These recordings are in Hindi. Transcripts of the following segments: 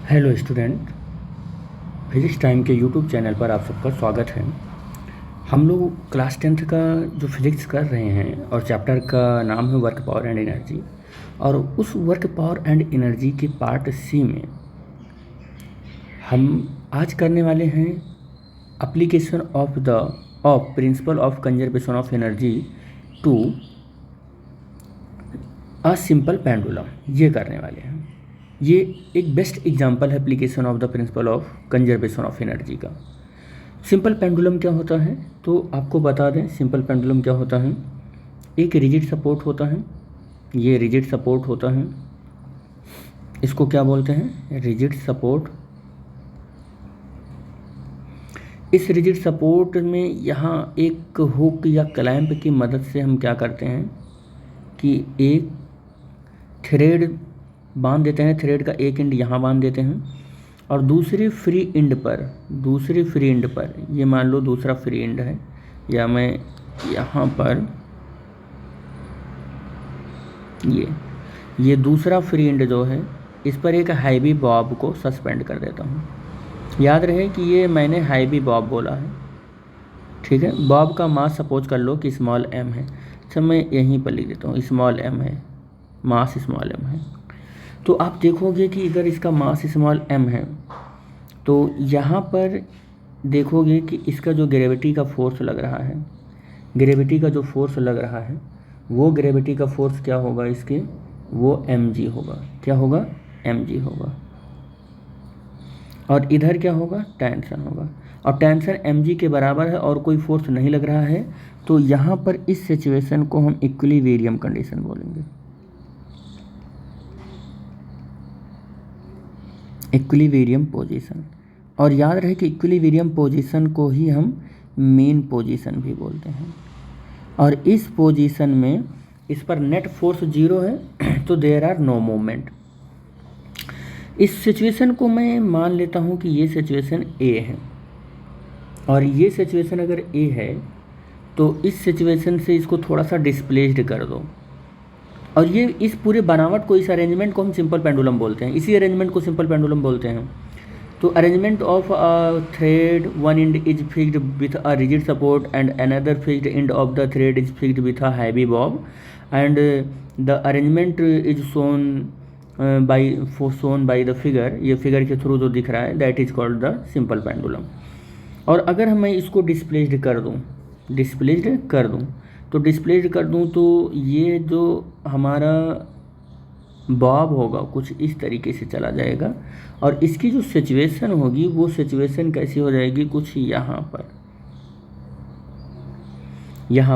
हेलो स्टूडेंट, फिजिक्स टाइम के यूट्यूब चैनल पर आप सबका स्वागत है। हम लोग क्लास 10th का जो फिज़िक्स कर रहे हैं और चैप्टर का नाम है वर्क पावर एंड एनर्जी। और उस वर्क पावर एंड एनर्जी के पार्ट सी में हम आज करने वाले हैं application of principle of conservation of energy to a simple pendulum. ये करने वाले हैं। ये एक बेस्ट एग्जांपल है application of the principle of conservation of energy का। सिंपल पेंडुलम क्या होता है तो आपको बता दें। सिंपल पेंडुलम क्या होता है, एक रिजिड सपोर्ट होता है। ये रिजिड सपोर्ट होता है, इसको क्या बोलते हैं, रिजिड सपोर्ट। इस रिजिड सपोर्ट में यहाँ एक हुक या क्लैंप की मदद से हम क्या करते हैं कि एक थ्रेड बांध देते हैं। थ्रेड का एक एंड यहाँ बांध देते हैं और दूसरे फ्री एंड पर ये मान लो दूसरा फ्री एंड है, या मैं यहाँ पर ये दूसरा फ्री एंड जो है इस पर एक हैवी बॉब को सस्पेंड कर देता हूँ। याद रहे कि ये मैंने हैवी बॉब बोला है, ठीक है। बॉब का मास सपोज कर लो कि स्मॉल m है। अच्छा, मैं यहीं पर लिख देता हूँ स्मॉल m है, मास स्मॉल m है। तो आप देखोगे कि अगर इसका मास स्मॉल m है तो यहाँ पर देखोगे कि इसका जो ग्रेविटी का फोर्स लग रहा है, ग्रेविटी का जो फोर्स लग रहा है वो ग्रेविटी का फोर्स क्या होगा इसके, वो mg होगा। क्या होगा, mg होगा। और इधर क्या होगा, टेंशन होगा। और टेंशन mg के बराबर है और कोई फोर्स नहीं लग रहा है, तो यहाँ पर इस सिचुएशन को हम इक्विलिब्रियम कंडीशन बोलेंगे। Equilibrium position. और याद रहे कि इक्विलिब्रियम पोजीशन को ही हम मेन पोजीशन भी बोलते हैं। और इस पोजीशन में इस पर नेट फोर्स 0 है तो देयर आर नो मूवमेंट। इस सिचुएशन को मैं मान लेता हूँ कि ये सिचुएशन A है और ये सिचुएशन अगर A है तो इस सिचुएशन से इसको थोड़ा सा डिस्प्लेस्ड कर दो। और ये इस पूरे बनावट को, इस अरेंजमेंट को हम सिंपल पेंडुलम बोलते हैं। इसी अरेंजमेंट को सिंपल पेंडुलम बोलते हैं। तो arrangement of a thread, one and is fixed with a rigid support and another fixed end of the thread is fixed with a heavy Bob and the arrangement is shown by the figure. ये फिगर के थ्रू जो दिख रहा है that is called the simple pendulum. और अगर मैं इसको डिस्प्लेस्ड कर दूं तो ये जो हमारा बॉब होगा कुछ इस तरीके से चला जाएगा और इसकी जो सिचुएशन होगी वो सिचुएशन कैसी हो जाएगी, कुछ यहाँ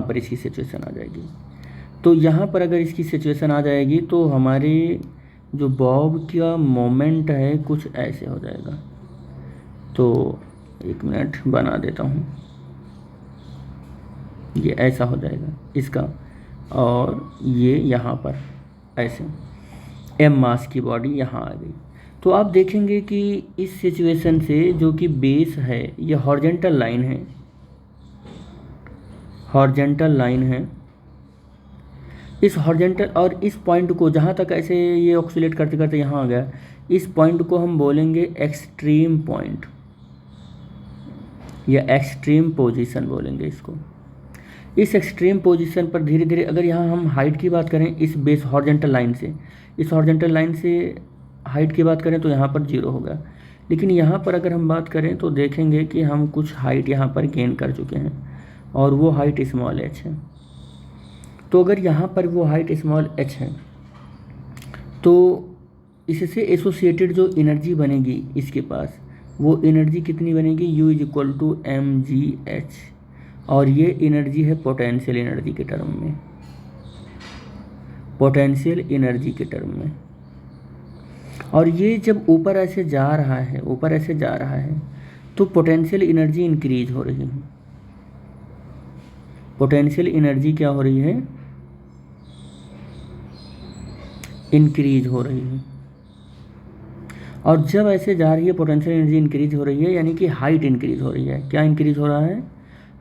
पर इसकी सिचुएशन आ जाएगी। तो यहाँ पर अगर इसकी सिचुएशन आ जाएगी तो हमारे जो बॉब का मोमेंट है कुछ ऐसे हो जाएगा। तो एक मिनट बना देता हूँ, ये ऐसा हो जाएगा इसका। और ये यहाँ पर ऐसे m मास की बॉडी यहाँ आ गई। तो आप देखेंगे कि इस सिचुएशन से जो कि बेस है ये हॉरिजॉन्टल लाइन है। इस हॉरिजॉन्टल और इस पॉइंट को जहाँ तक ऐसे ये ऑक्सीलेट करते करते यहाँ आ गया, इस पॉइंट को हम बोलेंगे एक्सट्रीम पॉइंट या एक्सट्रीम पोजीशन बोलेंगे इसको। इस एक्सट्रीम पोजीशन पर धीरे धीरे अगर यहाँ हम हाइट की बात करें, इस बेस हॉरिजॉन्टल लाइन से हाइट की बात करें तो यहाँ पर 0 होगा। लेकिन यहाँ पर अगर हम बात करें तो देखेंगे कि हम कुछ हाइट यहाँ पर गेन कर चुके हैं और वो हाइट स्मॉल h है। तो अगर यहाँ पर वो हाइट स्मॉल h है तो इससे एसोसिएटेड जो एनर्जी बनेगी इसके पास, वो एनर्जी कितनी बनेगी, U is equal to mgh। और ये एनर्जी है पोटेंशियल एनर्जी के टर्म में, और ये जब ऊपर ऐसे जा रहा है तो पोटेंशियल एनर्जी इंक्रीज हो रही है। पोटेंशियल एनर्जी क्या हो रही है, इंक्रीज हो रही है। और जब ऐसे जा रही है पोटेंशियल एनर्जी इंक्रीज हो रही है, यानी कि हाइट इंक्रीज हो रही है। क्या इंक्रीज हो रहा है,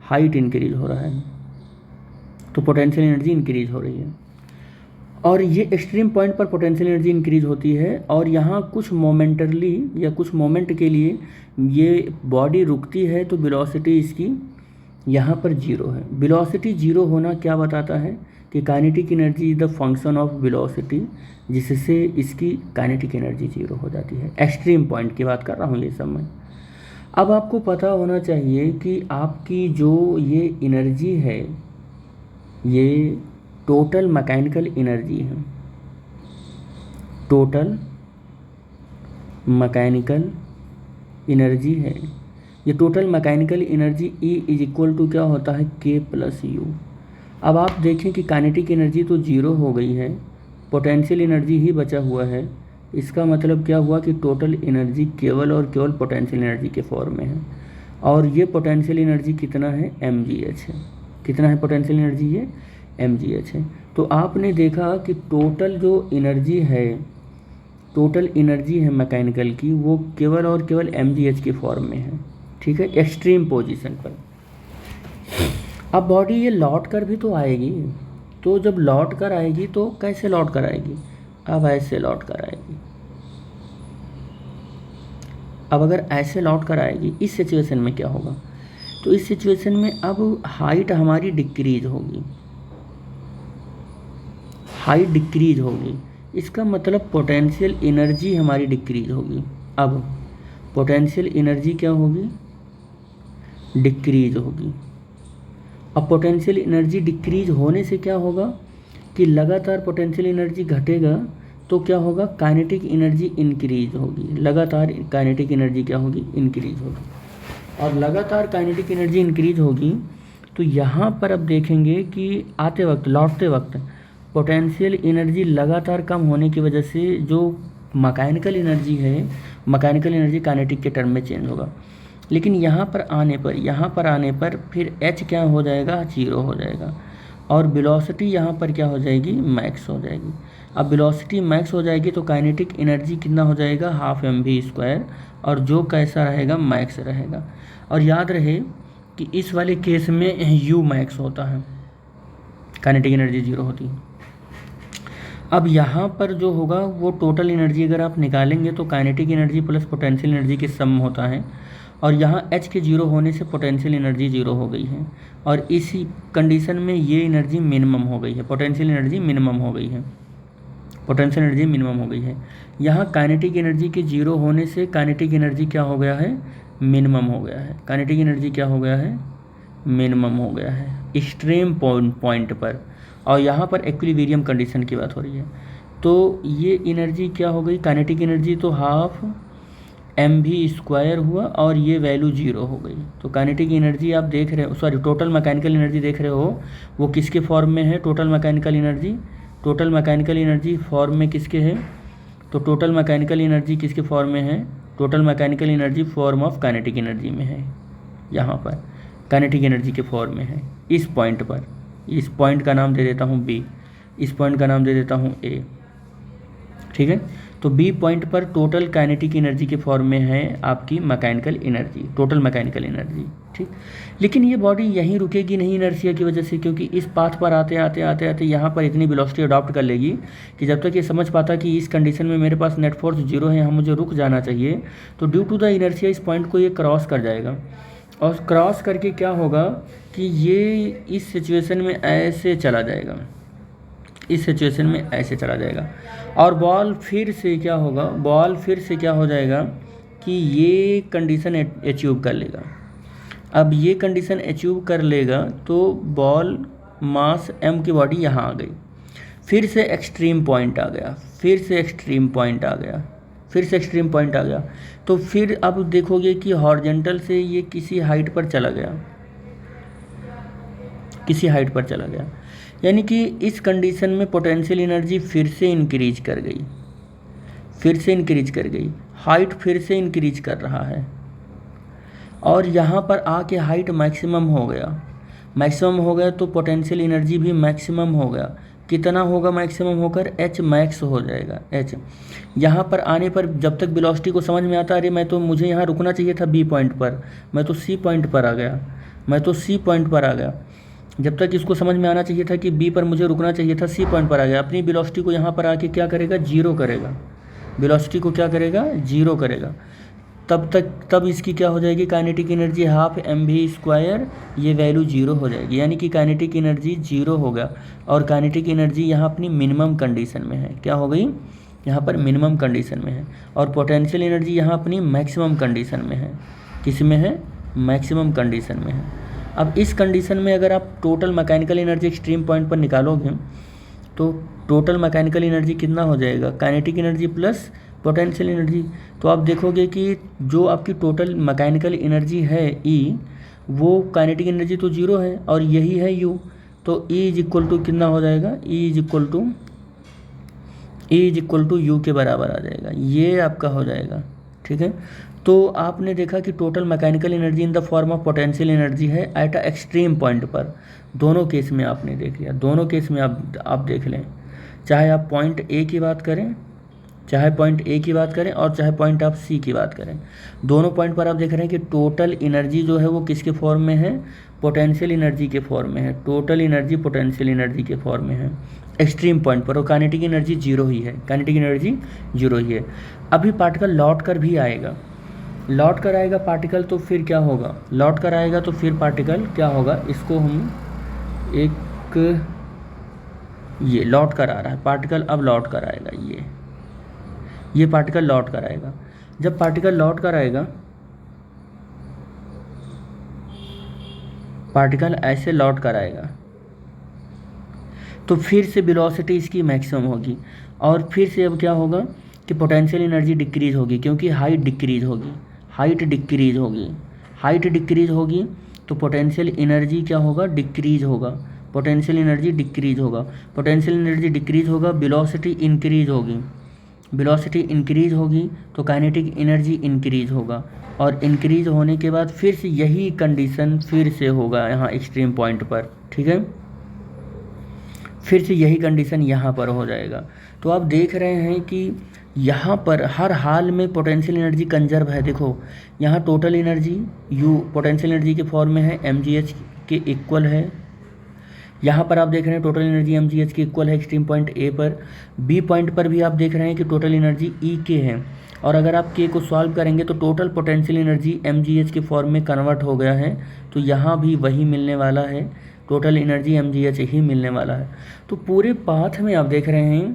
हाइट इंक्रीज हो रहा है। तो पोटेंशियल एनर्जी इंक्रीज हो रही है। और ये एक्सट्रीम पॉइंट पर पोटेंशियल एनर्जी इंक्रीज होती है और यहाँ कुछ मोमेंटरली या कुछ मोमेंट के लिए ये बॉडी रुकती है, तो वेलोसिटी इसकी यहाँ पर जीरो है। वेलोसिटी जीरो होना क्या बताता है कि kinetic energy is the function of velocity, जिससे इसकी काइनेटिक एनर्जी जीरो हो जाती है। एक्सट्रीम पॉइंट की बात कर रहा हूँ ये सब मैं। अब आपको पता होना चाहिए कि आपकी जो ये एनर्जी है ये टोटल मैकेनिकल एनर्जी है, टोटल मैकेनिकल एनर्जी है। ये total mechanical energy E is equal to क्या होता है, K प्लस यू। अब आप देखें कि काइनेटिक एनर्जी तो जीरो हो गई है, पोटेंशियल एनर्जी ही बचा हुआ है। इसका मतलब क्या हुआ कि टोटल एनर्जी केवल और केवल पोटेंशियल एनर्जी के फॉर्म में है, और ये पोटेंशियल एनर्जी कितना है, mgh है। कितना है पोटेंशियल एनर्जी, ये mgh है। तो आपने देखा कि टोटल जो एनर्जी है, टोटल एनर्जी है मैकेनिकल की, वो केवल और केवल mgh के फॉर्म में है, ठीक है, एक्सट्रीम पोजीशन पर। अब बॉडी ये लौट कर भी तो आएगी, तो जब लौट कर आएगी तो कैसे लौट कर आएगी, अब ऐसे लौट कर आएगी। अब अगर ऐसे लौट कर आएगी, इस सिचुएशन में क्या होगा, तो इस सिचुएशन में अब हाइट हमारी डिक्रीज होगी, हाइट डिक्रीज होगी। इसका मतलब पोटेंशियल एनर्जी हमारी डिक्रीज होगी। अब पोटेंशियल एनर्जी क्या होगी, डिक्रीज होगी। अब पोटेंशियल एनर्जी डिक्रीज होने से क्या होगा कि लगातार पोटेंशियल एनर्जी घटेगा तो क्या होगा, काइनेटिक एनर्जी इंक्रीज होगी। लगातार काइनेटिक एनर्जी क्या होगी, इंक्रीज होगी। और लगातार काइनेटिक एनर्जी इंक्रीज होगी तो यहाँ पर अब देखेंगे कि आते वक्त, लौटते वक्त पोटेंशियल एनर्जी लगातार कम होने की वजह से जो मैकेनिकल एनर्जी है, मैकेनिकल एनर्जी काइनेटिक के टर्म में चेंज होगा। लेकिन यहाँ पर आने पर फिर h क्या हो जाएगा, जीरो हो जाएगा, और वेलोसिटी यहाँ पर क्या हो जाएगी, मैक्स हो जाएगी। अब वेलोसिटी मैक्स हो जाएगी तो काइनेटिक एनर्जी कितना हो जाएगा, हाफ mv², और जो कैसा रहेगा, मैक्स रहेगा। और याद रहे कि इस वाले केस में u मैक्स होता है, काइनेटिक एनर्जी जीरो होती है। अब यहाँ पर जो होगा वो टोटल एनर्जी अगर आप निकालेंगे तो kinetic energy plus potential energy के सम होता है, और यहाँ h के जीरो होने से पोटेंशियल एनर्जी जीरो हो गई है, और इसी कंडीशन में ये एनर्जी मिनिमम हो गई है, पोटेंशियल एनर्जी मिनिमम हो गई है, पोटेंशियल एनर्जी मिनिमम हो गई है। यहाँ काइनेटिक एनर्जी के जीरो होने से काइनेटिक एनर्जी क्या हो गया है, मिनिमम हो गया है। काइनेटिक एनर्जी क्या हो गया है, मिनिमम हो गया है एक्सट्रीम पॉइंट पर। और यहाँ पर इक्विलिब्रियम कंडीशन की बात हो रही है, तो ये एनर्जी क्या हो गई, काइनेटिक एनर्जी तो हाफ mv² हुआ और ये वैल्यू जीरो हो गई। तो काइनेटिक एनर्जी आप देख रहे हो, सॉरी टोटल मैकेनिकल एनर्जी देख रहे हो, वो किसके फॉर्म में है, total mechanical energy, total mechanical energy form में किसके है, तो टोटल मैकेनिकल एनर्जी किसके फॉर्म में है, total mechanical energy form of kinetic energy में है। यहाँ पर काइनेटिक एनर्जी के फॉर्म में है इस पॉइंट पर। इस पॉइंट का नाम दे देता हूँ B, इस पॉइंट का नाम दे देता हूँ A, ठीक है। तो B पॉइंट पर टोटल काइनेटिक एनर्जी के फॉर्म में है आपकी mechanical energy, total mechanical energy, ठीक। लेकिन ये बॉडी यहीं रुकेगी नहीं इनर्शिया की वजह से, क्योंकि इस पाथ पर आते आते यहाँ पर इतनी वेलोसिटी अडॉप्ट कर लेगी कि जब तक ये समझ पाता कि इस कंडीशन में मेरे पास नेट फोर्स जीरो है, यहाँ मुझे रुक जाना चाहिए, तो ड्यू टू द इनर्शिया इस पॉइंट को ये क्रॉस कर जाएगा। और क्रॉस करके क्या होगा कि ये इस सिचुएशन में ऐसे चला जाएगा, इस सिचुएशन में ऐसे चला जाएगा, और बॉल फिर से क्या होगा, बॉल फिर से क्या हो जाएगा कि ये कंडीशन अचीव कर लेगा। अब ये कंडीशन अचीव कर लेगा तो बॉल मास m की बॉडी यहाँ आ गई, फिर से एक्सट्रीम पॉइंट आ गया, फिर से एक्सट्रीम पॉइंट आ गया, फिर से एक्सट्रीम पॉइंट आ गया। तो फिर अब देखोगे कि हॉरिजॉन्टल से ये किसी हाइट पर चला गया, किसी हाइट पर चला गया, यानी कि इस कंडीशन में पोटेंशियल एनर्जी फिर से इंक्रीज कर गई, फिर से इंक्रीज कर गई, हाइट फिर से इंक्रीज कर रहा है, और यहाँ पर आके हाइट मैक्सिमम हो गया, मैक्सिमम हो गया तो पोटेंशियल एनर्जी भी मैक्सिमम हो गया। कितना होगा मैक्सिमम होकर, h मैक्स हो जाएगा, h। यहाँ पर आने पर जब तक वेलोसिटी को समझ में आता, अरे मुझे यहाँ रुकना चाहिए था B पॉइंट पर, मैं तो C पॉइंट पर आ गया, मैं तो C पॉइंट पर आ गया। जब तक इसको समझ में आना चाहिए था कि बी पर मुझे रुकना चाहिए था, सी पॉइंट पर आ गया, अपनी वेलोसिटी को यहाँ पर आके क्या करेगा, जीरो करेगा, वेलोसिटी को क्या करेगा, जीरो करेगा। तब इसकी क्या हो जाएगी, काइनेटिक एनर्जी हाफ mv², ये वैल्यू जीरो हो जाएगी, यानी कि काइनेटिक एनर्जी जीरो होगा। और काइनेटिक एनर्जी यहाँ अपनी मिनिमम कंडीशन में है, क्या हो गई, यहाँ पर मिनिमम कंडीशन में है। और पोटेंशियल एनर्जी यहाँ अपनी मैक्सिमम कंडीशन में है, किस में है, मैक्सिमम कंडीशन में है। अब इस कंडीशन में अगर आप total mechanical energy extreme point पर निकालोगे तो टोटल मैकेनिकल एनर्जी कितना हो जाएगा, kinetic energy plus potential energy. तो आप देखोगे कि जो आपकी टोटल मैकेनिकल एनर्जी है E, वो काइनेटिक एनर्जी तो जीरो है और यही है U, तो E इज इक्वल टू कितना हो जाएगा, E is equal to U के बराबर आ जाएगा, ये आपका हो जाएगा। ठीक है, तो आपने देखा कि total mechanical energy in the form of potential energy है एट अ एक्सट्रीम पॉइंट पर। दोनों केस में आपने देख लिया, दोनों केस में आप देख लें, चाहे आप पॉइंट A की बात करें, चाहे पॉइंट A की बात करें और चाहे पॉइंट आप C की बात करें, दोनों पॉइंट पर आप देख रहे हैं कि टोटल एनर्जी जो है वो किसके फॉर्म में है, पोटेंशियल एनर्जी के फॉर्म में है, टोटल एनर्जी पोटेंशियल एनर्जी के फॉर्म में है एक्सट्रीम पॉइंट पर, और काइनेटिक एनर्जी जीरो ही है, काइनेटिक एनर्जी जीरो ही है। अभी पार्टिकल लौट कर भी आएगा, लौट कर आएगा पार्टिकल, तो फिर क्या होगा, लौट कर आएगा तो फिर पार्टिकल क्या होगा, इसको हम एक, ये लौट कर आ रहा है पार्टिकल, अब लौट कर आएगा, ये पार्टिकल लौट कर आएगा। जब पार्टिकल लौट कर आएगा, पार्टिकल ऐसे लौट कर आएगा, तो फिर से वेलोसिटी इसकी मैक्सिमम होगी, और फिर से अब क्या होगा कि पोटेंशियल एनर्जी डिक्रीज होगी, क्योंकि हाइट डिक्रीज होगी, हाइट डिक्रीज होगी, तो पोटेंशियल एनर्जी क्या होगा, डिक्रीज होगा, पोटेंशियल एनर्जी डिक्रीज होगा, वेलोसिटी इंक्रीज होगी, तो काइनेटिक एनर्जी इंक्रीज होगा, और इंक्रीज होने के बाद फिर से यही कंडीशन फिर से होगा यहाँ एक्सट्रीम पॉइंट पर। ठीक है, फिर से यही कंडीशन यहाँ पर हो जाएगा। तो आप देख रहे हैं कि यहाँ पर हर हाल में पोटेंशियल एनर्जी कंजर्व है। देखो यहाँ total energy U potential energy के फॉर्म में है, mgh के इक्वल है। यहाँ पर आप देख रहे हैं टोटल एनर्जी mgh के इक्वल है एक्सट्रीम पॉइंट A पर। B पॉइंट पर भी आप देख रहे हैं कि टोटल एनर्जी EK है, और अगर आप K को सॉल्व करेंगे तो टोटल पोटेंशियल एनर्जी mgh के फॉर्म में कन्वर्ट हो गया है, तो यहाँ भी वही मिलने वाला है, टोटल एनर्जी mgh ही मिलने वाला है। तो पूरे पाथ में आप देख रहे हैं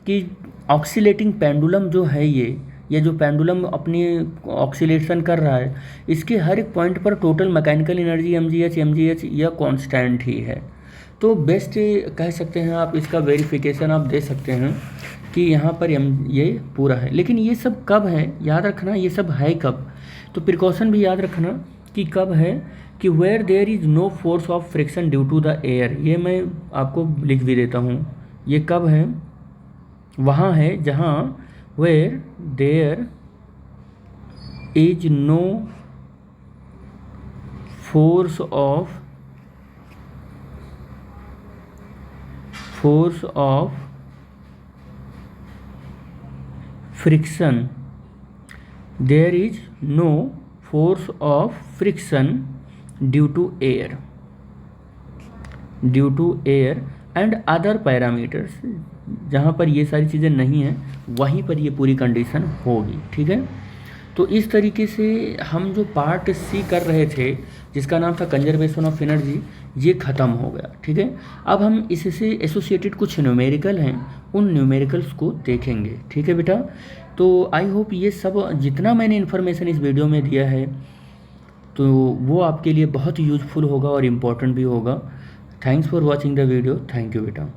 कि ऑक्सीलेटिंग पेंडुलम जो है, ये जो पेंडुलम अपनी ऑक्सीलेशन कर रहा है, इसके हर एक पॉइंट पर टोटल मैकेनिकल एनर्जी mgh यह कांस्टेंट ही है। तो बेस्ट कह सकते हैं आप, इसका वेरिफिकेशन आप दे सकते हैं कि यहाँ पर ये पूरा है। लेकिन ये सब कब है, याद रखना, ये सब है कब, तो प्रिकॉशन भी याद रखना कि कब है, कि where there is no force of friction due to the air. ये मैं आपको लिख भी देता हूँ, ये कब है, वहाँ है जहाँ where there is no force of friction, there is no force of friction due to air and other parameters. जहाँ पर ये सारी चीज़ें नहीं हैं वहीं पर ये पूरी कंडीशन होगी। ठीक है, तो इस तरीके से हम जो पार्ट C कर रहे थे जिसका नाम था कंजर्वेशन ऑफ एनर्जी, ये ख़त्म हो गया। ठीक है, अब हम इससे एसोसिएटेड कुछ न्यूमेरिकल हैं, उन न्यूमेरिकल्स को देखेंगे। ठीक है बेटा, तो आई होप ये सब जितना मैंने इन्फॉर्मेशन इस वीडियो में दिया है तो वो आपके लिए बहुत यूज़फुल होगा और इम्पोर्टेंट भी होगा। Thanks for watching the video. Thank you बेटा।